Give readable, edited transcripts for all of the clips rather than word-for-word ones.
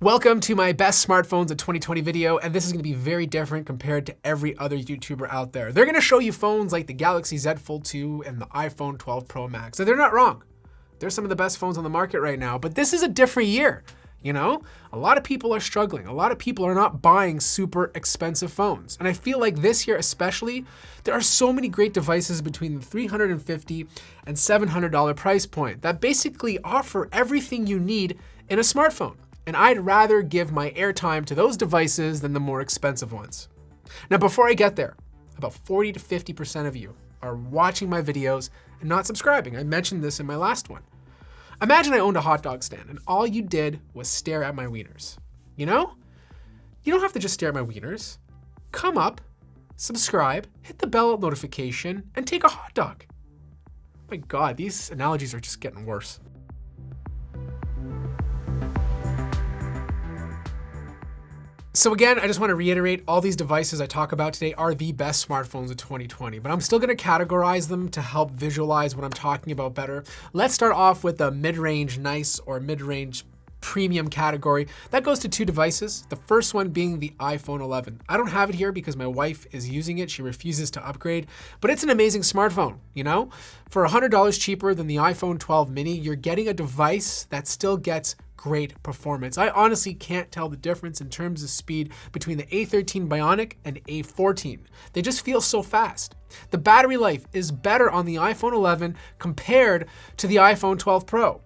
Welcome to my best smartphones of 2020 video, and this is gonna be very different compared to every other YouTuber out there. They're gonna show you phones like the Galaxy Z Fold 2 and the iPhone 12 Pro Max, and they're not wrong. They're some of the best phones on the market right now, but this is a different year, you know? A lot of people are struggling. A lot of people are not buying super expensive phones. And I feel like this year especially, there are so many great devices between the $350 and $700 price point that basically offer everything you need in a smartphone. And I'd rather give my airtime to those devices than the more expensive ones. Now, before I get there, about 40 to 50% of you are watching my videos and not subscribing. I mentioned this in my last one. Imagine I owned a hot dog stand and all you did was stare at my wieners. You know? You don't have to just stare at my wieners. Come up, subscribe, hit the bell notification, and take a hot dog. My God, these analogies are just getting worse. So again, I just want to reiterate, all these devices I talk about today are the best smartphones of 2020, but I'm still going to categorize them to help visualize what I'm talking about better. Let's start off with the mid-range nice or mid-range premium category. That goes to two devices. The first one being the iPhone 11. I don't have it here because my wife is using it. She refuses to upgrade, but it's an amazing smartphone, you know? For $100 cheaper than the iPhone 12 mini, you're getting a device that still gets great performance. I honestly can't tell the difference in terms of speed between the A13 Bionic and A14. They just feel so fast. The battery life is better on the iPhone 11 compared to the iPhone 12 Pro.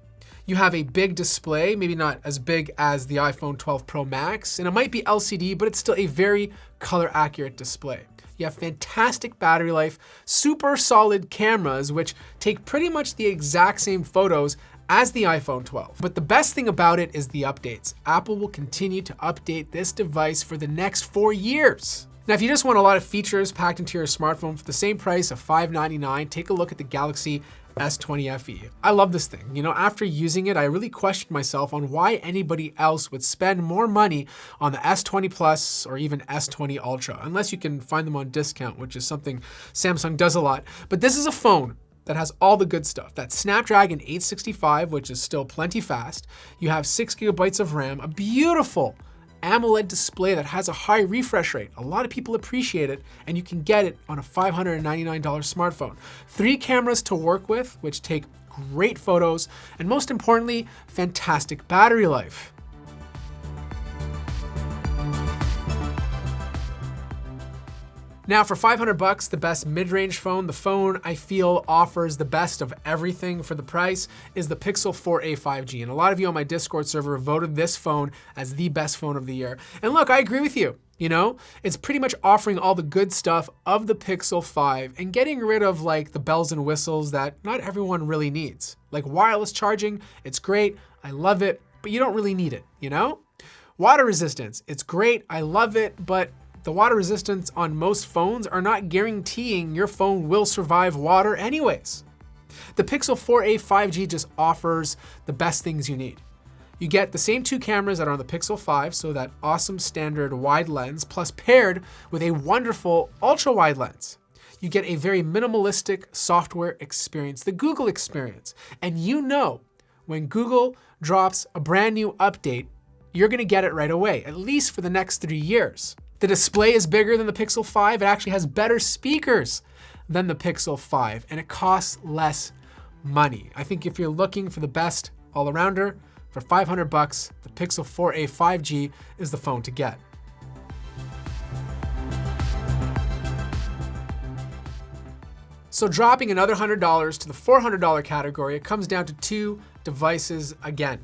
You have a big display, maybe not as big as the iPhone 12 Pro Max, and it might be LCD, but it's still a very color accurate display. You have fantastic battery life, super solid cameras, which take pretty much the exact same photos as the iPhone 12. But the best thing about it is the updates. Apple will continue to update this device for the next 4 years. Now, if you just want a lot of features packed into your smartphone for the same price of $599, take a look at the Galaxy S20 FE. I love this thing. You know, after using it, I really questioned myself on why anybody else would spend more money on the S20 Plus or even S20 Ultra, unless you can find them on discount, which is something Samsung does a lot. But this is a phone that has all the good stuff. That Snapdragon 865, which is still plenty fast. You have 6 gigabytes of RAM, a beautiful AMOLED display that has a high refresh rate. A lot of people appreciate it, and you can get it on a $599 smartphone. 3 cameras to work with, which take great photos, and most importantly, fantastic battery life. Now for $500, the best mid-range phone, the phone I feel offers the best of everything for the price, is the Pixel 4a 5G. And a lot of you on my Discord server voted this phone as the best phone of the year. And look, I agree with you. You know, it's pretty much offering all the good stuff of the Pixel 5 and getting rid of like the bells and whistles that not everyone really needs. Like wireless charging, it's great, I love it, but you don't really need it, you know? Water resistance, it's great, I love it, but the water resistance on most phones are not guaranteeing your phone will survive water anyways. The Pixel 4a 5G just offers the best things you need. You get the same 2 cameras that are on the Pixel 5, so that awesome standard wide lens, plus paired with a wonderful ultra wide lens. You get a very minimalistic software experience, the Google experience. And you know, when Google drops a brand new update, you're gonna get it right away, at least for the next 3 years. The display is bigger than the Pixel 5. It actually has better speakers than the Pixel 5, and it costs less money. I think if you're looking for the best all-arounder, for $500, the Pixel 4a 5G is the phone to get. So dropping another $100 to the $400 category, it comes down to 2 devices again.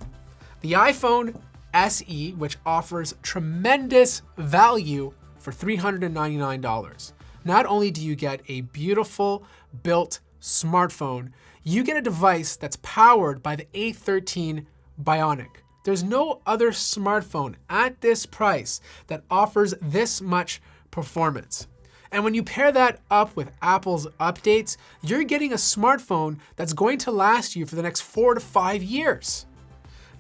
The iPhone SE, which offers tremendous value for $399. Not only do you get a beautiful built smartphone, you get a device that's powered by the A13 Bionic. There's no other smartphone at this price that offers this much performance. And when you pair that up with Apple's updates, you're getting a smartphone that's going to last you for the next 4 to 5 years.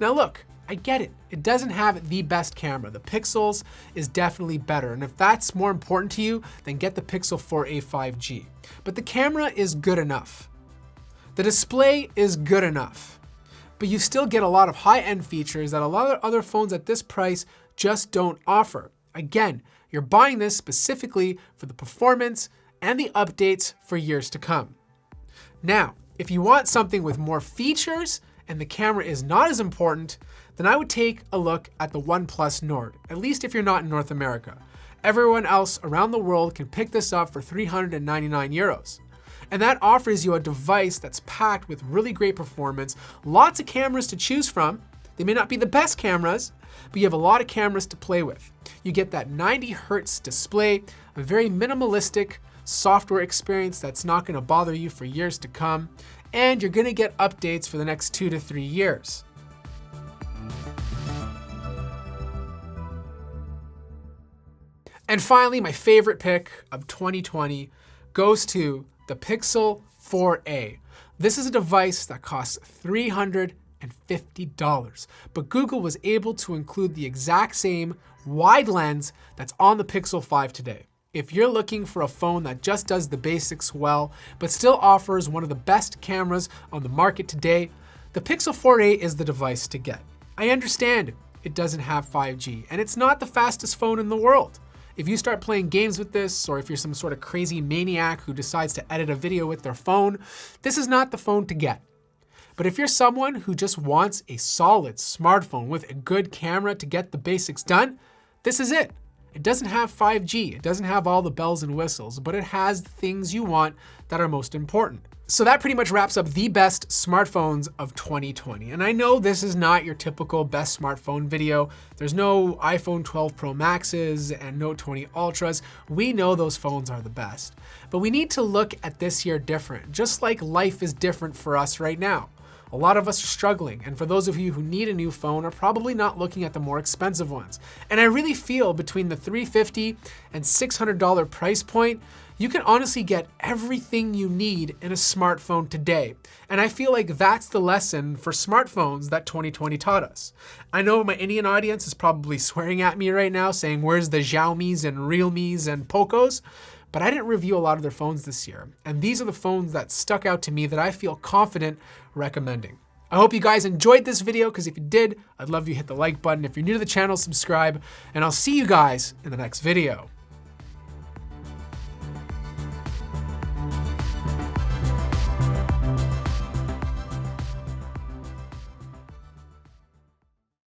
Now look, I get it. It doesn't have the best camera. The Pixels is definitely better. And if that's more important to you, then get the Pixel 4a 5G. But the camera is good enough. The display is good enough. but you still get a lot of high-end features that a lot of other phones at this price just don't offer. Again, you're buying this specifically for the performance and the updates for years to come. Now, if you want something with more features and the camera is not as important, then I would take a look at the OnePlus Nord, at least if you're not in North America. Everyone else around the world can pick this up for 399 euros. And that offers you a device that's packed with really great performance, lots of cameras to choose from. They may not be the best cameras, but you have a lot of cameras to play with. You get that 90 Hertz display, a very minimalistic software experience that's not going to bother you for years to come, and you're going to get updates for the next 2 to 3 years. And finally, my favorite pick of 2020 goes to the Pixel 4a. This is a device that costs $350, but Google was able to include the exact same wide lens that's on the Pixel 5 today. If you're looking for a phone that just does the basics well, but still offers one of the best cameras on the market today, the Pixel 4a is the device to get. I understand it doesn't have 5G, and it's not the fastest phone in the world. If you start playing games with this, or if you're some sort of crazy maniac who decides to edit a video with their phone, this is not the phone to get. But if you're someone who just wants a solid smartphone with a good camera to get the basics done, this is it. It doesn't have 5G, it doesn't have all the bells and whistles, but it has the things you want that are most important. So that pretty much wraps up the best smartphones of 2020. And I know this is not your typical best smartphone video. There's no iPhone 12 Pro Maxes and Note 20 Ultras. We know those phones are the best. But we need to look at this year different, just like life is different for us right now. A lot of us are struggling, and for those of you who need a new phone are probably not looking at the more expensive ones. And I really feel between the $350 and $600 price point, you can honestly get everything you need in a smartphone today. And I feel like that's the lesson for smartphones that 2020 taught us. I know my Indian audience is probably swearing at me right now saying, where's the Xiaomis and Realmes and Pocos? But I didn't review a lot of their phones this year. And these are the phones that stuck out to me that I feel confident recommending. I hope you guys enjoyed this video, because if you did, I'd love you to hit the like button. If you're new to the channel, subscribe, and I'll see you guys in the next video.